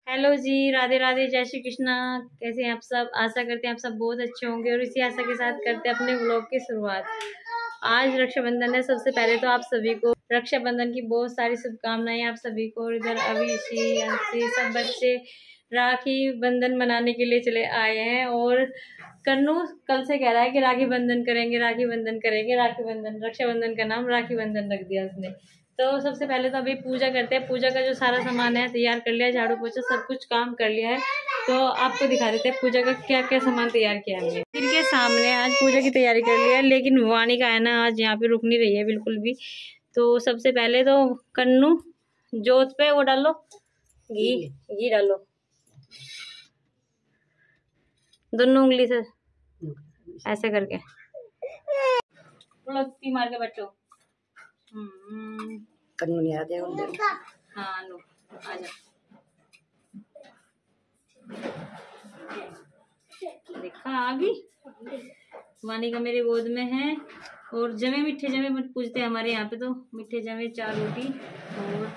Hello जी, राधे राधे, जय श्री कृष्णा। कैसे हैं आप सब? आशा करते हैं आप सब बहुत अच्छे होंगे और इसी आशा के साथ करते हैं अपने व्लॉग की शुरुआत। आज रक्षाबंधन है। सबसे पहले तो आप सभी को रक्षाबंधन की बहुत सारी शुभकामनाएं आप सभी को। इधर अभिषी, अंशी, सब बच्चे राखी बंधन मनाने के लिए चले आए हैं और कन्नू कल से कह रहा है कि राखी बंधन करेंगे, राखी बंधन करेंगे, राखी बंधन। रक्षाबंधन का नाम राखी बंधन रख दिया उसने। तो सबसे पहले तो अभी पूजा करते हैं। पूजा का जो सारा सामान है तैयार कर लिया, झाड़ू पोछा सब कुछ काम कर लिया है। तो आपको दिखा देते हैं पूजा का क्या क्या सामान तैयार किया हमने। मंदिर के सामने आज पूजा की तैयारी कर लिया है, लेकिन वाणी का है ना आज यहाँ पे रुक नहीं रही है बिल्कुल भी। तो सबसे पहले तो कन्नू जोत पे वो डालो, घी डालो दोनों उंगली से ऐसे करके मार के बैठो। कन्नू नहीं आ जाएगा। हाँ लो आजा, देखा आ गई। वानी का मेरे गोद में है और जमे मीठे जमे मत पूछते हमारे यहाँ पे तो मीठे जमे 4 रोटी और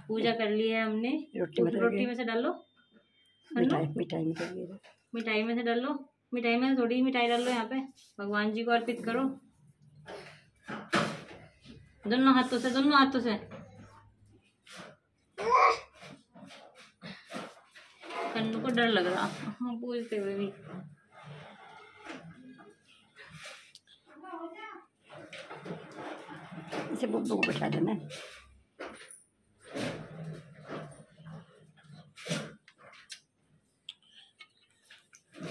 पूजा कर ली है हमने। रोटी में से डालो, मिठाई में से डालो, मिठाई में थोड़ी मिठाई डालो यहाँ पे, भगवान जी को अर्पित करो दोनों हाथों से, दोनों हाथों से। कन्नू को डर लग रहा पूछते हुए भी। इसे बुब्बू को बैठा देना।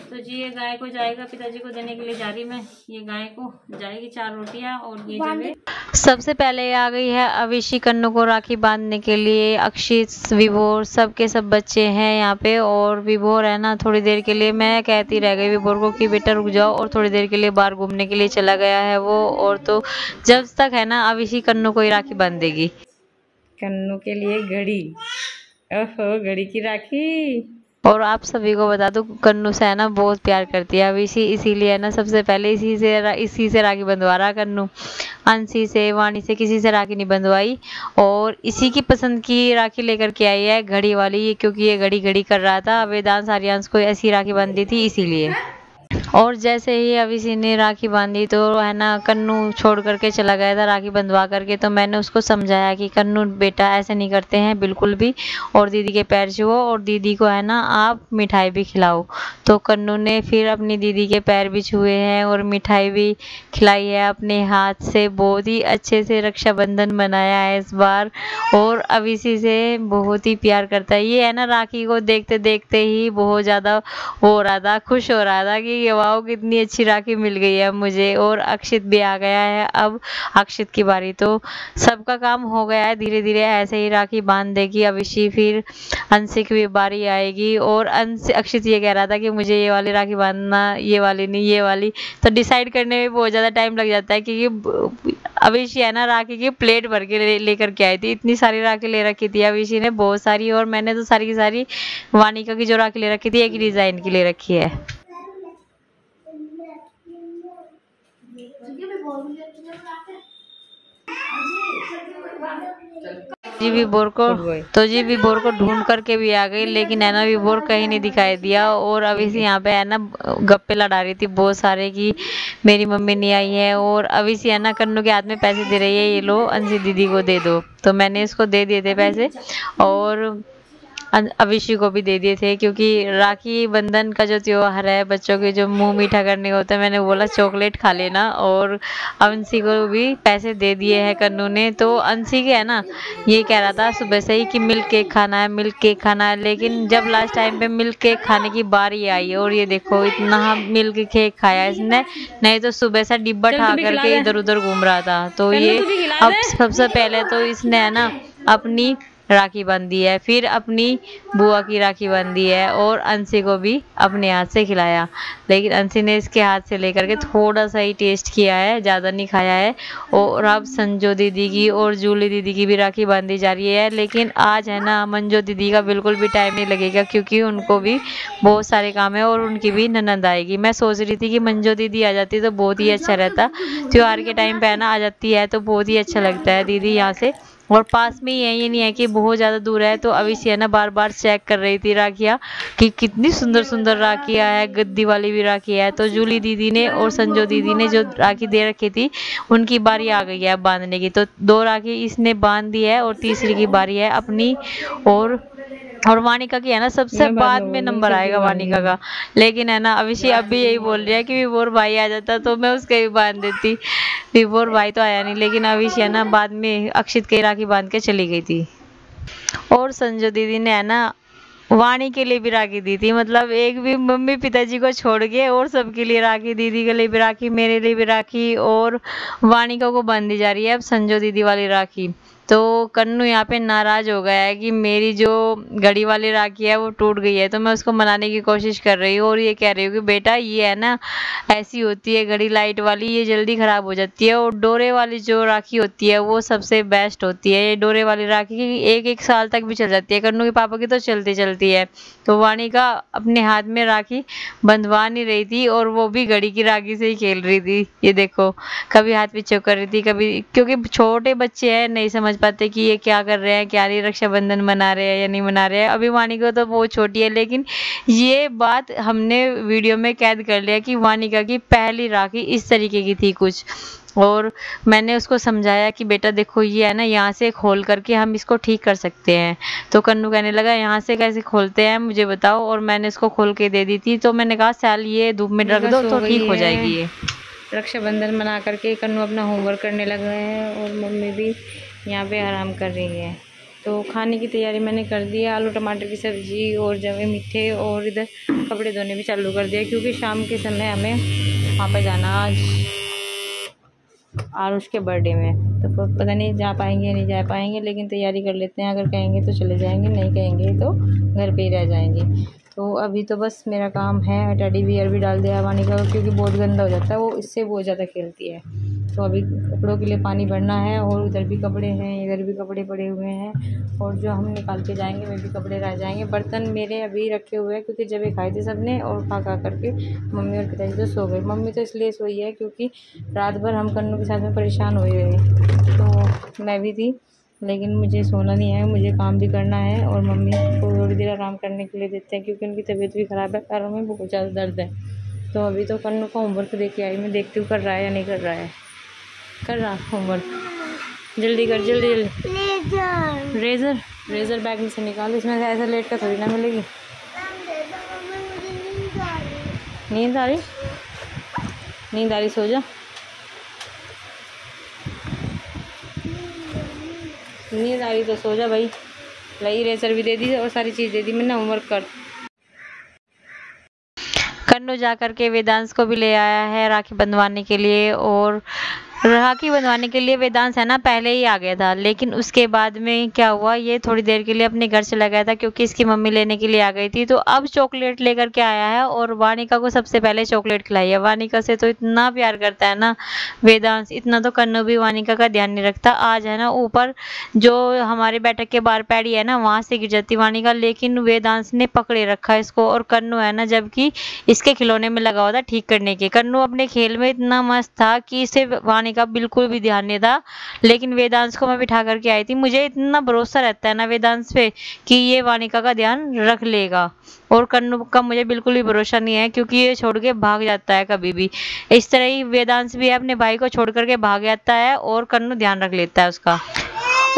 तो जी ये गाय को जाएगा पिताजी को देने के लिए जा रही मैं। ये गाय को जाएगी 4 रोटियां और ये जगह। सबसे पहले आ गई है अविशी कन्नू को राखी बांधने के लिए। अक्षित, विभोर सबके सब बच्चे हैं यहाँ पे। और विभोर है ना थोड़ी देर के लिए, मैं कहती रह गई विभोर को कि बेटा रुक जाओ, और थोड़ी देर के लिए बाहर घूमने के लिए चला गया है वो। और तो जब तक है ना अविशी कन्नू को ही राखी बांधेगी। कन्नू के लिए घड़ी, ओहो घड़ी की राखी। और आप सभी को बता दूं कन्नू से है ना बहुत प्यार करती है अविशी, इसीलिए है ना सबसे पहले इसी से राखी बंधवा रहा कन्नू। अंशी से, वाणी से किसी से राखी नहीं बंधवाई और इसी की पसंद की राखी लेकर के आई है घड़ी वाली, क्योंकि ये घड़ी कर रहा था। वेदांश आर्यांश को ऐसी राखी बांधी थी इसीलिए। और जैसे ही अविशी ने राखी बांधी तो है ना कन्नू छोड़ करके चला गया था राखी बंधवा करके। तो मैंने उसको समझाया कि कन्नू बेटा ऐसे नहीं करते हैं बिल्कुल भी, और दीदी के पैर छुओ और दीदी को है ना आप मिठाई भी खिलाओ। तो कन्नू ने फिर अपनी दीदी के पैर भी छुए हैं और मिठाई भी खिलाई है अपने हाथ से। बहुत ही अच्छे से रक्षाबंधन मनाया है इस बार और अविशी से बहुत ही प्यार करता है। ये है ना राखी को देखते देखते ही बहुत ज़्यादा हो रहा था, खुश हो रहा था कि वाह कितनी अच्छी राखी मिल गई है मुझे। और अक्षित भी आ गया है, अब अक्षित की बारी। तो सबका काम हो गया है, धीरे धीरे ऐसे ही राखी बांध देगी अविशी। फिर अंशी की भी बारी आएगी और अक्षित ये कह रहा था कि मुझे ये वाली राखी बांधना, ये वाली नहीं ये वाली। तो डिसाइड करने में बहुत ज़्यादा टाइम लग जाता है, क्योंकि अविशी है ना राखी की प्लेट भर के लेकर के आई थी। इतनी सारी राखी ले रखी थी अविशी ने, बहुत सारी। और मैंने तो सारी की सारी वानिका की जो राखी ले रखी थी एक ही डिजाइन की ले रखी है। जी विभोर को ढूंढ करके भी आ गई, लेकिन है ना विभोर कहीं नहीं दिखाई दिया। और अभी से यहाँ पे है ना गप्पे लड़ा रही थी बहुत सारे कि मेरी मम्मी नहीं आई है। और अभी से है ना कन्नू के हाथ में पैसे दे रही है, ये लो अंशी दीदी को दे दो। तो मैंने इसको दे दिए थे पैसे और अविशी को भी दे दिए थे, क्योंकि राखी बंधन का जो त्योहार है बच्चों के जो मुंह मीठा करने होता है। मैंने बोला चॉकलेट खा लेना। और अंशी को भी पैसे दे दिए हैं कन्नू ने। तो अंशी के है ना ये कह रहा था सुबह से ही कि मिल्क केक खाना है, मिल्क केक खाना है। लेकिन जब लास्ट टाइम पे मिल्क केक खाने की बारी आई और ये देखो इतना मिल्क केक खाया इसने, नहीं तो सुबह से डिब्बा खा करके इधर उधर घूम रहा था। तो ये अब सबसे पहले तो इसने है ना अपनी राखी बांधी है, फिर अपनी बुआ की राखी बांधी है और अंशी को भी अपने हाथ से खिलाया। लेकिन अंशी ने इसके हाथ से लेकर के थोड़ा सा ही टेस्ट किया है, ज़्यादा नहीं खाया है। और अब संजो दीदी की और जूली दीदी की भी राखी बांधी जा रही है। लेकिन आज है ना मंजो दीदी का बिल्कुल भी टाइम नहीं लगेगा, क्योंकि उनको भी बहुत सारे काम है और उनकी भी ननद आएगी। मैं सोच रही थी कि मंजो दीदी आ जाती तो बहुत ही अच्छा रहता, त्योहार के टाइम पे है ना आ जाती है तो बहुत ही अच्छा लगता है दीदी यहाँ से। और पास में ही है, ये नहीं है कि बहुत ज़्यादा दूर है। तो अविशी है ना बार बार चेक कर रही थी राखियाँ कि कितनी सुंदर सुंदर राखियाँ है, गद्दी वाली भी राखी है। तो जूली दीदी ने और संजो दीदी ने जो राखी दे रखी थी उनकी बारी आ गई है बांधने की। तो 2 राखी इसने बांध दी है और तीसरी की बारी है अपनी। और वानिका की है ना सबसे बाद में नंबर आएगा वानिका का। लेकिन है ना अविशी अब भी यही बोल रही है कि विभोर भाई आ जाता तो मैं उसके भी बांध देती। विभोर भाई तो आया नहीं, लेकिन अविशी है ना बाद में अक्षित के राखी बांध के चली गई थी। और संजो दीदी ने है ना वाणी के लिए भी राखी दी थी, मतलब एक भी मम्मी पिताजी को छोड़ के और सबके लिए राखी, दीदी के लिए भी राखी, मेरे लिए भी राखी, और वाणिका को बांधी जा रही है अब संजो दीदी वाली राखी। तो कन्नू यहाँ पे नाराज हो गया है कि मेरी जो घड़ी वाली राखी है वो टूट गई है। तो मैं उसको मनाने की कोशिश कर रही हूँ और ये कह रही हूँ कि बेटा ये है ना ऐसी होती है घड़ी लाइट वाली, ये जल्दी खराब हो जाती है, और डोरे वाली जो राखी होती है वो सबसे बेस्ट होती है। ये डोरे वाली राखी 1-1 साल तक भी चल जाती है, कन्नू के पापा की तो चलती चलती है। तो वानिका अपने हाथ में राखी बंधवा नहीं रही थी और वो भी घड़ी की राखी से ही खेल रही थी। ये देखो कभी हाथ पीछे कर रही थी, कभी, क्योंकि छोटे बच्चे हैं नहीं समझ पाते कि ये क्या कर रहे हैं, क्या नहीं, रक्षाबंधन मना रहे हैं या नहीं मना रहे हैं। अभी वानिका तो बहुत छोटी है, लेकिन ये बात हमने वीडियो में कैद कर लिया कि वानिका की पहली राखी इस तरीके की थी कुछ। और मैंने उसको समझाया कि बेटा देखो ये है ना यहाँ से खोल करके हम इसको ठीक कर सकते हैं। तो कन्नू कहने लगा यहाँ से कैसे खोलते हैं मुझे बताओ, और मैंने इसको खोल के दे दी थी। तो मैंने कहा सैल ये धूप में रख दो तो ठीक हो जाएगी। ये रक्षाबंधन मना करके कन्नू अपना होमवर्क करने लगा है और मम्मी भी यहाँ पे आराम कर रही है। तो खाने की तैयारी मैंने कर दी है, आलू टमाटर की सब्ज़ी और जवे मीठे, और इधर कपड़े धोने भी चालू कर दिया क्योंकि शाम के समय हमें वहाँ पर जाना आज आरुष के बर्थडे में। तो पता नहीं जा पाएंगे नहीं जा पाएंगे, लेकिन तैयारी कर लेते हैं, अगर कहेंगे तो चले जाएंगे, नहीं कहेंगे तो घर पे ही रह जाएंगे। तो अभी तो बस मेरा काम है टेडी बियर भी डाल दिया वानिका का क्योंकि बहुत गंदा हो जाता है वो, इससे बहुत ज़्यादा खेलती है। तो अभी कपड़ों के लिए पानी भरना है, और उधर भी कपड़े हैं, इधर भी कपड़े पड़े हुए हैं, और जो हम निकाल के जाएंगे वे भी कपड़े रह जाएंगे। बर्तन मेरे अभी रखे हुए हैं क्योंकि जब ये खाए थे सबने, और खा करके मम्मी और पिताजी तो सो गए। मम्मी तो इसलिए सोई है क्योंकि रात भर हम कन्नू के साथ में परेशान हुए रहे, तो मैं भी थी, लेकिन मुझे सोना नहीं है, मुझे काम भी करना है। और मम्मी को थोड़ी देर आराम करने के लिए देते हैं क्योंकि उनकी तबीयत भी ख़राब है, पैरों में बहुत ज़्यादा दर्द है। तो अभी तो कन्नू का होमवर्क दे के आई, मैं देखती हूँ कर रहा है या नहीं कर रहा है। कर रहा होमवर्क, जल्दी कर, जल्दी जल्दी। रेज़र बैग में से निकाल, इसमें से ऐसा लेट का थोड़ी ना मिलेगी। नींद आ रही सो जा। नींद आ रही तो सो जा भाई। लई रेजर भी दे दी और सारी चीज़ दे दी मैंने, होमवर्क कर। कन्नू जा करके वेदांश को भी ले आया है राखी बंधवाने के लिए, और राखी बंधवाने के लिए वेदांश है ना पहले ही आ गया था, लेकिन उसके बाद में क्या हुआ, ये थोड़ी देर के लिए अपने घर चला गया था क्योंकि इसकी मम्मी लेने के लिए आ गई थी। तो अब चॉकलेट लेकर के आया है और वानिका को सबसे पहले चॉकलेट खिलाई है। वानिका से तो इतना प्यार करता है ना वेदांश, इतना तो कन्नू भी वानिका का ध्यान नहीं रखता। आज है ना ऊपर जो हमारे बैठक के बाहर पैड़ी है ना वहां से गिर जाती वानिका, लेकिन वेदांश ने पकड़े रखा इसको, और कन्नू है ना जबकि इसके खिलौने में लगा हुआ था ठीक करने के। कन्नू अपने खेल में इतना मस्त था कि इसे का बिल्कुल भी ध्यान नहीं था, लेकिन वेदांश को मैं बिठा करके आई थी। मुझे इतना भरोसा रहता है ना वेदांश पे कि ये वानिका का ध्यान रख लेगा, और कन्नू का मुझे बिल्कुल भी भरोसा नहीं है क्योंकि ये छोड़ के भाग जाता है कभी भी। इस तरह ही वेदांश भी अपने भाई को छोड़ करके भाग जाता है और कन्नू ध्यान रख लेता है उसका।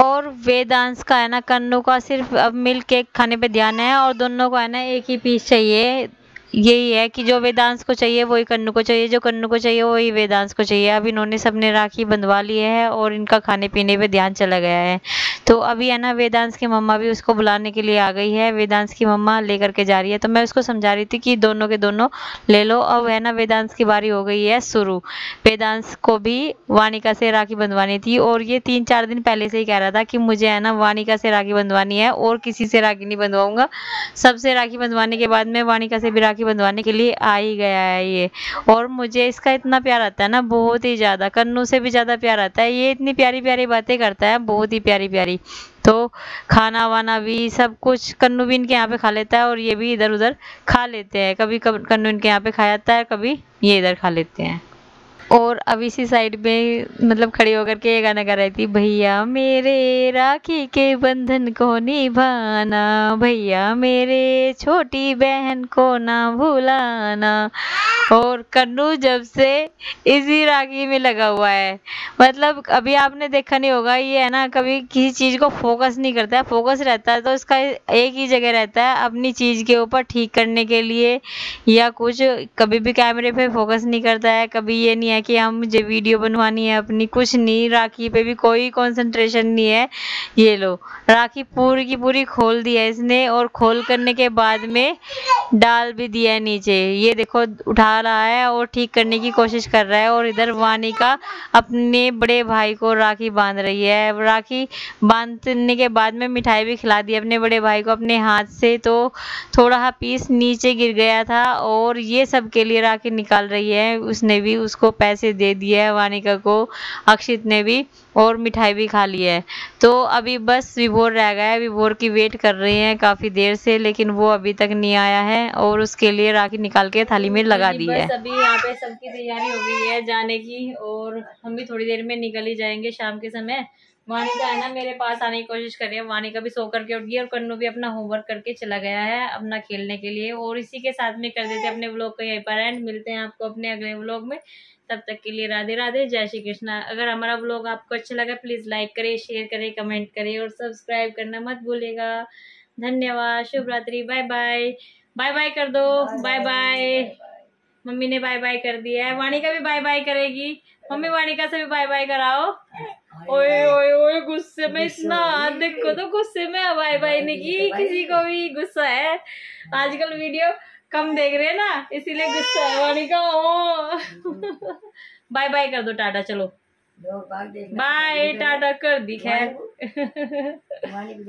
और वेदांश का है ना कन्नू का सिर्फ अब मिल्क केक खाने पे ध्यान है, और दोनों को है ना एक ही पीस चाहिए। यही है कि जो वेदांश को चाहिए वही कन्नू को चाहिए, जो कन्नू को चाहिए वही वेदांश को चाहिए। अब इन्होंने सबने राखी बंधवा ली है और इनका खाने पीने पे ध्यान चला गया है। तो अभी है ना वेदांश की मम्मा भी उसको बुलाने के लिए आ गई है, वेदांश की मम्मा लेकर के जा रही है। तो मैं उसको समझा रही थी कि दोनों के दोनों ले लो। अब है ना वेदांश की बारी हो गई है शुरू। वेदांश को भी वानिका से राखी बंधवानी थी, और ये 3-4 दिन पहले से ही कह रहा था कि मुझे है ना वानिका से राखी बंधवानी है और किसी से राखी नहीं बंधवाऊंगा। सबसे राखी बंधवाने के बाद में वानिका से भी राखी बंधवाने के लिए आ ही गया है ये। और मुझे इसका इतना प्यार आता है ना, बहुत ही ज्यादा, कन्नू से भी ज्यादा प्यार आता है। ये इतनी प्यारी प्यारी बातें करता है, बहुत ही प्यारी प्यारी। तो खाना वाना भी सब कुछ कन्नू भी इनके यहाँ पे खा लेता है, और ये भी इधर उधर खा लेते हैं। कभी कन्नू इनके यहाँ पे खा जाता है, कभी ये इधर खा लेते हैं। और अब इसी साइड पे मतलब खड़ी होकर के ये गाना गा रही थी, भैया मेरे राखी के बंधन को निभाना, भैया मेरे छोटी बहन को ना भुलाना। और कन्नू जब से इसी राखी में लगा हुआ है, मतलब अभी आपने देखा नहीं होगा, ये है ना कभी किसी चीज को फोकस नहीं करता है, फोकस रहता है तो इसका एक ही जगह रहता है, अपनी चीज के ऊपर ठीक करने के लिए या कुछ। कभी भी कैमरे पे फोकस नहीं करता है, कभी ये नहीं है कि हम मुझे वीडियो बनवानी है अपनी, कुछ नहीं, राखी पे भी कोई कंसंट्रेशन नहीं है। ये लो राखी पूरी की पूरी खोल दी है इसने, और खोल करने के बाद में डाल भी दिया है नीचे। ये देखो उठा रहा है और ठीक करने की कोशिश कर रहा है। और इधर वानिका अपने बड़े भाई को राखी बांध रही है। राखी बांधने के बाद में मिठाई भी खिला दी अपने बड़े भाई को अपने हाथ से, तो थोड़ा सा पीस नीचे गिर गया था और ये सब के लिए राखी निकाल रही है। उसने भी उसको पैसे दे दिए है वानिका को, अक्षित ने भी, और मिठाई भी खा ली है। तो अभी बस विभोर रह गया है, विभोर की वेट कर रहे हैं काफी देर से, लेकिन वो अभी तक नहीं आया है और उसके लिए राखी निकाल के थाली में लगा दी है। अभी यहाँ पे सबकी तैयारी हो गई है जाने की और हम भी थोड़ी देर में निकल ही जाएंगे शाम के समय। वानिका है ना मेरे पास आने की कोशिश कर रही है, वानिका भी सो करके उठ गई और कन्नू भी अपना होमवर्क करके चला गया है अपना खेलने के लिए। और इसी के साथ में कर देते अपने व्लॉग को यहीं पर एंड। मिलते हैं आपको अपने अगले व्लॉग में, तब तक के लिए राधे राधे, जय श्री कृष्णा। अगर हमारा व्लॉग आपको अच्छा लगा प्लीज लाइक करें, शेयर करें, कमेंट करें और सब्सक्राइब करना मत भूलिएगा। धन्यवाद, शुभ रात्रि, बाय बाय। बाय बाय कर दो, बाय बाय। मम्मी ने बाय बाय कर दिया है, वानिका भी बाय बाय करेगी। मम्मी वानिका से भी बाय बाय कराओ। ओए ओए ओए गुस्से में इतना, देखो तो गुस्से में बाय बाय नहीं की, किसी को भी गुस्सा है। आजकल वीडियो कम देख रहे हैं ना, इसीलिए गुस्सा है वानिका। ओ बाय बाय कर दो, टाटा, चलो बाय, टाटा कर दी खैर।